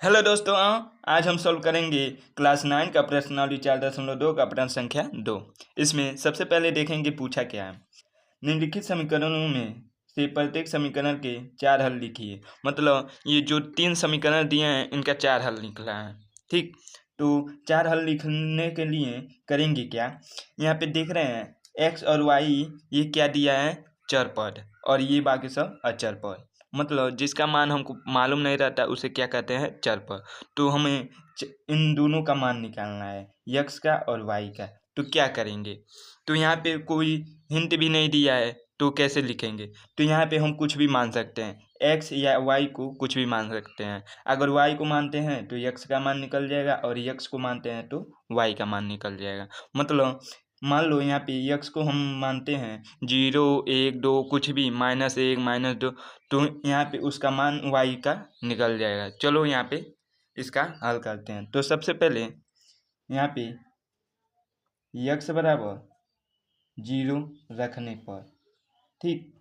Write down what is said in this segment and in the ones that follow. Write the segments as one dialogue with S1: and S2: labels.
S1: Hello दोस्तों, आज हम सॉल्व करेंगे क्लास 9 का प्रश्न नंबर 4.2 का प्रश्न संख्या 2। इसमें सबसे पहले देखेंगे पूछा क्या है। निम्नलिखित समीकरणों में से प्रत्येक समीकरण के 4 हल लिखिए। मतलब ये जो 3 समीकरण दिए हैं इनका 4 हल निकला है। ठीक, तो 4 हल लिखने के लिए करेंगे क्या। यहाँ पे देख रहे हैं एक्स और वाई, ये क्या दिया है, चर पद, और ये बाकी सब अचर पद। मतलब जिसका मान हमको मालूम नहीं रहता उसे क्या कहते हैं, चर पद। तो हमें इन दोनों का मान निकालना है, यक्स का और वाई का। तो क्या करेंगे, तो यहाँ पे कोई हिंट भी नहीं दिया है तो कैसे लिखेंगे। तो यहाँ पे हम कुछ भी मान सकते हैं, एक्स या वाई को कुछ भी मान सकते हैं। अगर वाई को मानते हैं तो यक्स का मान निकल जाएगा, और यक्स को मानते हैं तो वाई का मान निकल जाएगा। मतलब मान लो यहाँ पे यक्स को हम मानते हैं 0, 1, 2, कुछ भी, -1, -2, तो यहाँ पे उसका मान वाई का निकल जाएगा। चलो यहाँ पे इसका हल करते हैं। तो सबसे पहले यहाँ पे यक्स बराबर 0 रखने पर, ठीक,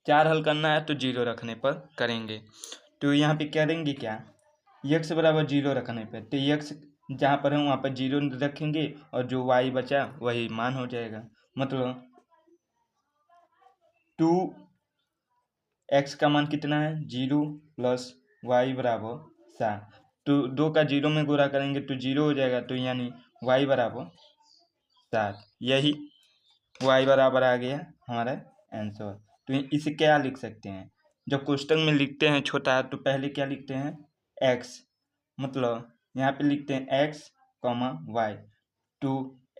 S1: 4 हल करना है तो 0 रखने पर करेंगे। तो यहाँ पे करेंगे क्या, यक्स बराबर 0 रखने पर, तो यक्स जहाँ पर है वहाँ पर 0 रखेंगे और जो वाई बचा वही मान हो जाएगा। मतलब 2x का मान कितना है, 0 + y बराबर 7। तो 2 का 0 में गुणा करेंगे तो 0 हो जाएगा, तो यानी y बराबर 7। यही y बराबर आ गया हमारा आंसर। तो इसे क्या लिख सकते हैं, जब क्वेश्चन में लिखते हैं छोटा तो पहले क्या लिखते हैं, x। मतलब यहाँ पे लिखते हैं x, y। तो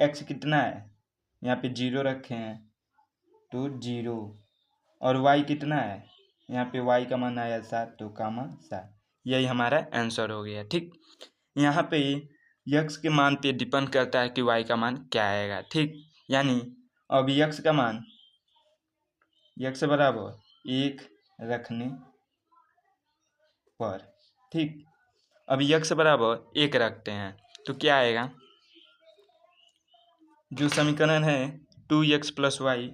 S1: x कितना है, यहाँ पे 0 रखे हैं तो 0, और y कितना है, यहाँ पे y का मान आया 7, तो 7। यही हमारा आंसर हो गया। ठीक, यहाँ पे यक्स के मान पे डिपेंड करता है कि y का मान क्या आएगा। ठीक, यानी अब यक्स का मान, यक्स बराबर 1 रखने पर, ठीक, अब यक्स बराबर 1 रखते हैं तो क्या आएगा, जो समीकरण है 2x + y,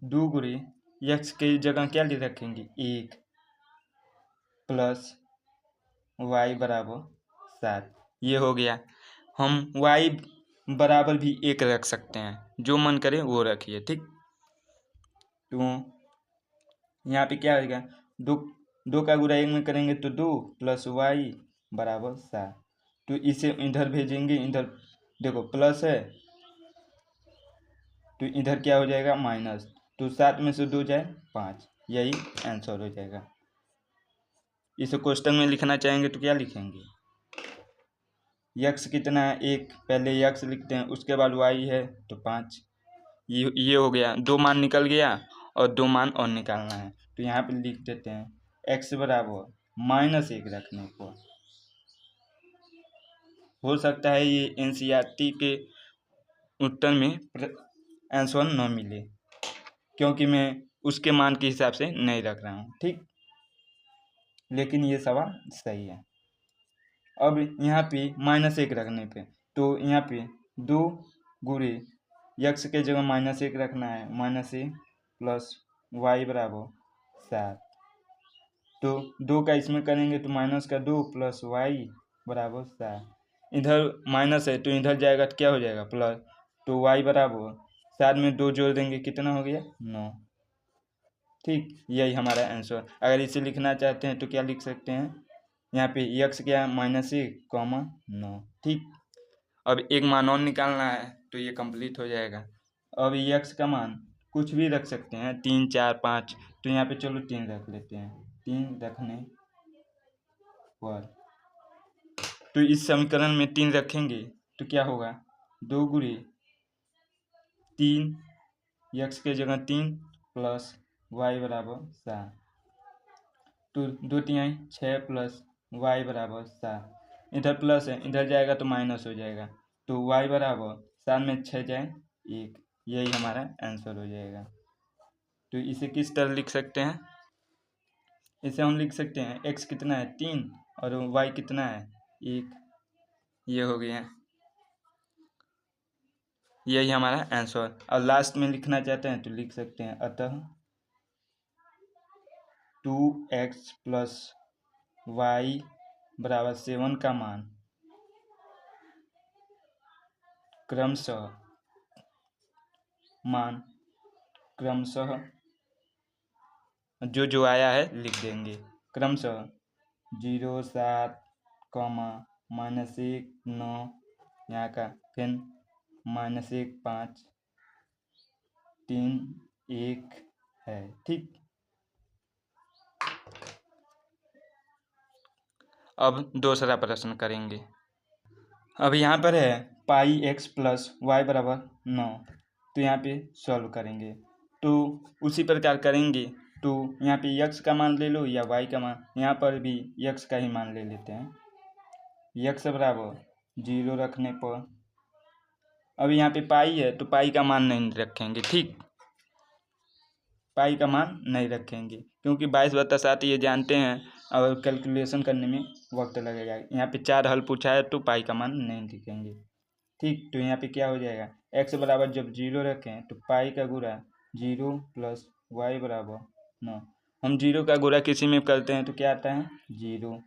S1: 2 गुणे यक्स के जगह क्या ले रखेंगे, 1 + y बराबर 7। ये हो गया। हम y बराबर भी 1 रख सकते हैं, जो मन करे वो रखिए। ठीक, तो यहाँ पे क्या होगा, 2 का गुणा 1 में करेंगे तो 2 + y बराबर 7। तो इसे इधर भेजेंगे, इधर देखो प्लस है तो इधर क्या हो जाएगा, माइनस। तो 7 में से 2 जाए 5, यही आंसर हो जाएगा। इसे क्वेश्चन में लिखना चाहेंगे तो क्या लिखेंगे, यक्स कितना है 1, पहले यक्स लिखते हैं, उसके बाद वाई है तो 5। ये हो गया, 2 मान निकल गया और 2 मान और निकालना है। तो यहाँ पे लिख देते हैं x बराबर -1 रखने पर। हो सकता है ये एनसीईआरटी के उत्तर में आंसर न मिले, क्योंकि मैं उसके मान के हिसाब से नहीं रख रहा हूँ। ठीक, लेकिन ये सवाल सही है। अब यहाँ पे -1 रखने पे, तो यहाँ पे 2 गुणे यक्स के जगह -1 रखना है, -1 + y बराबर 7। तो 2 का इसमें करेंगे तो -2 + y बराबर 7। इधर माइनस है तो इधर जाएगा तो क्या हो जाएगा, प्लस। तो y बराबर 7 में 2 जोड़ देंगे, कितना हो गया, 9। ठीक, यही हमारा आंसर। अगर इसे लिखना चाहते हैं तो क्या लिख सकते हैं, यहाँ पे यक्स क्या है, -1, 9। ठीक, अब एक मान और निकालना है तो ये कंप्लीट हो जाएगा। अब यक्स का मान कुछ भी रख सकते हैं, 3, 4, 5। तो यहाँ पे चलो 3 रख लेते हैं। 3 रखने पर, तो इस समीकरण में 3 रखेंगे तो क्या होगा, 2 गुणे 3, यक्स के जगह 3 + y बराबर 7। तो 2 तिहाई 6 + y बराबर 7। इधर प्लस है, इधर जाएगा तो माइनस हो जाएगा। तो y बराबर 7 में 6 जाए 1, यही हमारा आंसर हो जाएगा। तो इसे किस तरह लिख सकते हैं, इसे हम लिख सकते हैं x कितना है 3 और y कितना है 1। ये हो गया, यही हमारा आंसर। और लास्ट में लिखना चाहते हैं तो लिख सकते हैं, अतः 2x + y बराबर 7 का मान क्रमशः जो आया है लिख देंगे। क्रमशः 0 7 -1 9 यहाँ का, फिर -1 5 3 1 है। ठीक, अब दूसरा प्रश्न करेंगे। अब यहाँ पर है पाई x प्लस वाई बराबर 9, तो यहाँ पे सॉल्व करेंगे। तो उसी प्रकार करेंगे। तो यहाँ पे x का मान ले लो या y का मान, यहाँ पर भी x का ही मान ले लेते हैं। x बराबर 0 रखने पर, अब यहाँ पे पाई है तो पाई का मान नहीं रखेंगे। ठीक, पाई का मान नहीं रखेंगे क्योंकि 22/7 ये जानते हैं और कैलकुलेशन करने में वक्त लगेगा। यहाँ पे 4 हल पूछा है तो पाई का मान नहीं लिखेंगे। ठीक, तो यहाँ पे क्या हो जाएगा, x बराबर जब 0 रखें तो पाई का गुणा 0 प्लस y बराबर 9। हम 0 का गुणा किसी में करते हैं तो क्या आता है 0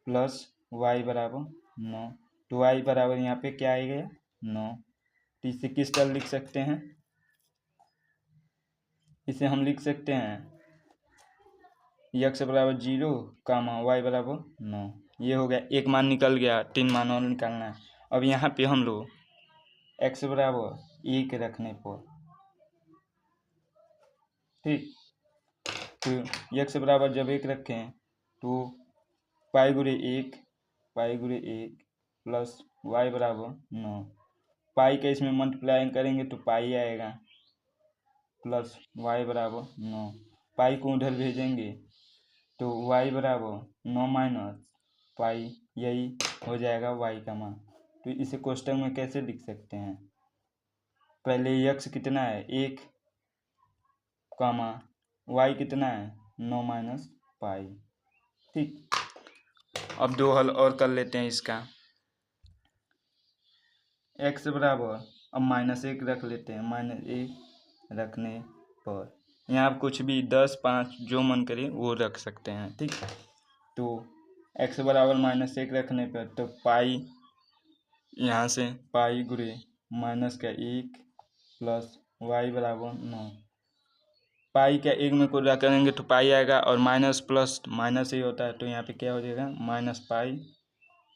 S1: प्लस y बराबर 9, तो y बराबर यहाँ पे क्या आएगा 9। तो इसे किस तरह लिख सकते हैं, इसे हम लिख सकते हैं x बराबर 0 y बराबर 9। ये हो गया, एक मान निकल गया, 3 मान और निकालना है। अब यहाँ पे हम लोग x बराबर 1 रखने पर, ठीक, तो x बराबर जब 1 रखें तो पाई गुणे 1 प्लस y बराबर 9। पाई का इसमें मल्टीप्लाई करेंगे तो पाई आएगा प्लस y बराबर 9। पाई को उधर भेजेंगे तो y बराबर 9 माइनस पाई, यही हो जाएगा y का मान। तो इसे क्वेश्चन में कैसे लिख सकते हैं, पहले x कितना है 1, y कितना है 9 माइनस पाई। ठीक, अब 2 हल और कर लेते हैं इसका। x बराबर, अब -1 रख लेते हैं, -1 रखने पर यहाँ आप कुछ भी 10 5 जो मन करे वो रख सकते हैं। ठीक, तो x बराबर -1 रखने पर तो पाई, यहाँ से पाई गुणे -1 प्लस y बराबर 9। पाई का 1 में गुणा करेंगे तो पाई आएगा और माइनस प्लस माइनस ही होता है, तो यहाँ पे क्या हो जाएगा -पाई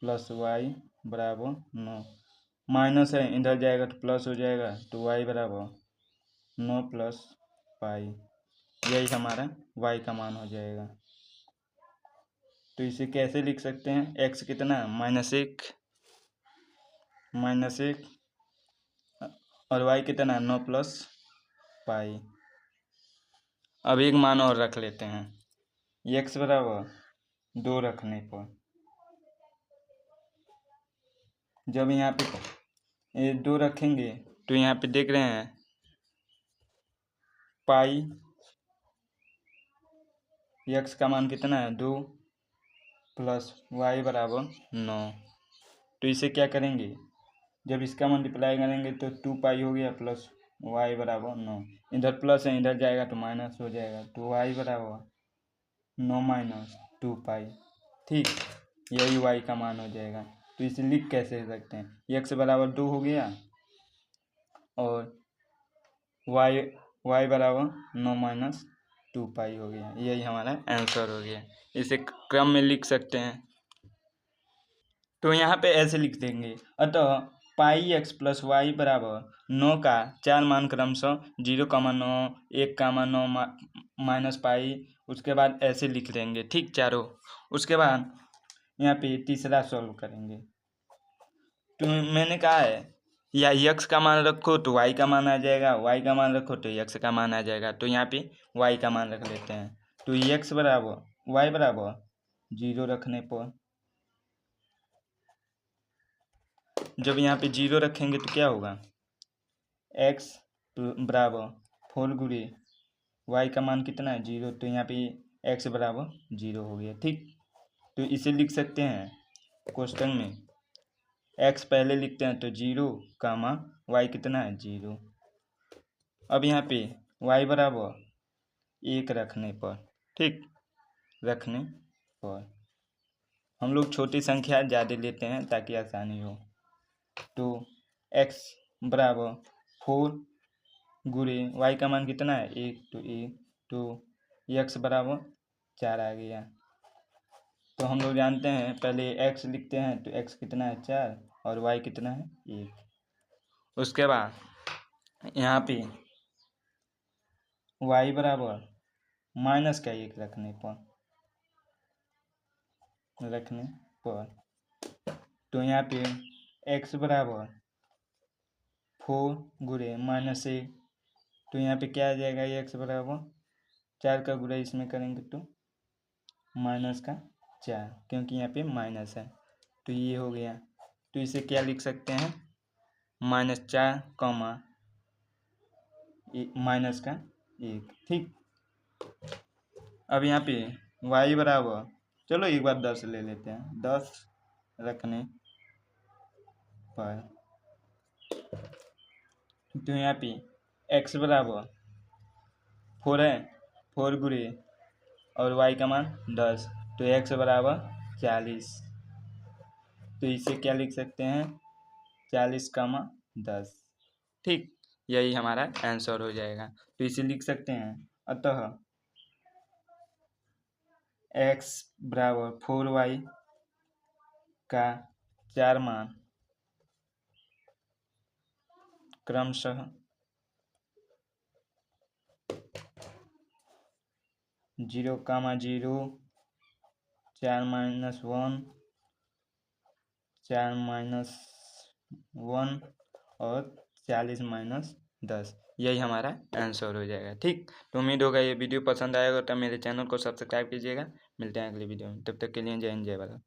S1: प्लस y बराबर 9। माइनस है इधर जाएगा तो प्लस हो जाएगा, तो y बराबर 9 प्लस पाई, यही हमारा y का मान हो जाएगा। तो इसे कैसे लिख सकते हैं, x कितना -1 और y कितना 9 प्लस पाई। अब एक मान और रख लेते हैं, x बराबर 2 रखने पर, जब यहाँ पे 2 रखेंगे तो यहाँ पे देख रहे हैं पाई x का मान कितना है 2 प्लस y बराबर 9। तो इसे क्या करेंगे, जब इसका मल्टीप्लाई करेंगे तो 2 पाई हो गया प्लस y बराबर 9, इधर प्लस है इधर जाएगा तो माइनस हो जाएगा, तो y बराबर 9 माइनस 2 पाई। ठीक, यही y का मान हो जाएगा। तो इसे लिख कैसे सकते हैं, x बराबर 2 हो गया और y बराबर 9 माइनस 2 पाई हो गया, यही हमारा आंसर हो गया। इसे क्रम में लिख सकते हैं, तो यहाँ पे ऐसे लिख देंगे, अतः पाई x प्लस वाई बराबर 9 का 4 मान क्रमशः 0,9 1,9 माइनस पाई, उसके बाद ऐसे लिख देंगे। ठीक, चारों। उसके बाद यहाँ पे तीसरा सॉल्व करेंगे। तो मैंने कहा है या x का मान रखो तो y का मान आ जाएगा, y का मान रखो तो x का मान आ जाएगा। तो यहाँ पे y का मान रख लेते हैं, तो x बराबर y बराबर 0 रखने पर, जब यहाँ पे 0 रखेंगे तो क्या होगा, x बराबर 4 गुणे y का मान कितना है 0, तो यहाँ पे x बराबर 0 हो गया। ठीक, तो इसे लिख सकते हैं क्वेश्चन में, x पहले लिखते हैं तो 0, y कितना है 0। अब यहाँ पे y बराबर 1 रखने पर, ठीक, रखने पर हम लोग छोटी संख्या ज़्यादा लेते हैं ताकि आसानी हो। तो x बराबर 4 गुणे y का मान कितना है 1, तो x बराबर 4 आ गया। तो हम लोग जानते हैं पहले x लिखते हैं, तो x कितना है 4 और y कितना है 1। उसके बाद यहाँ पे y बराबर माइनस का 1 रखने पर तो यहाँ पे x बराबर 4 गुणे माइनस 1, तो यहाँ पे क्या आ जाएगा x बराबर 4 का गुणा इसमें करेंगे तो माइनस का 4, क्योंकि यहाँ पे माइनस है तो ये हो गया। तो इसे क्या लिख सकते हैं -4 कॉमा माइनस का 1। ठीक, अब यहाँ पे y बराबर, चलो एक बार 10 ले लेते हैं, 10 रखने पर तो यहाँ पे x बराबर 4 है, 4 गुणे और y का मान 10, तो x बराबर 40। तो इसे क्या लिख सकते हैं 40 कमा 10। ठीक, यही हमारा आंसर हो जाएगा। तो इसे लिख सकते हैं, अतः x बराबर 4y का 4 मान क्रमशः 0, 0, 4 - 1, 4 - 1 और 40 - 10, यही हमारा आंसर हो जाएगा। ठीक, तो उम्मीद होगा ये वीडियो पसंद आएगा, तो मेरे चैनल को सब्सक्राइब कीजिएगा। मिलते हैं अगली वीडियो में, तब तक के लिए जय हिंद जय भारत।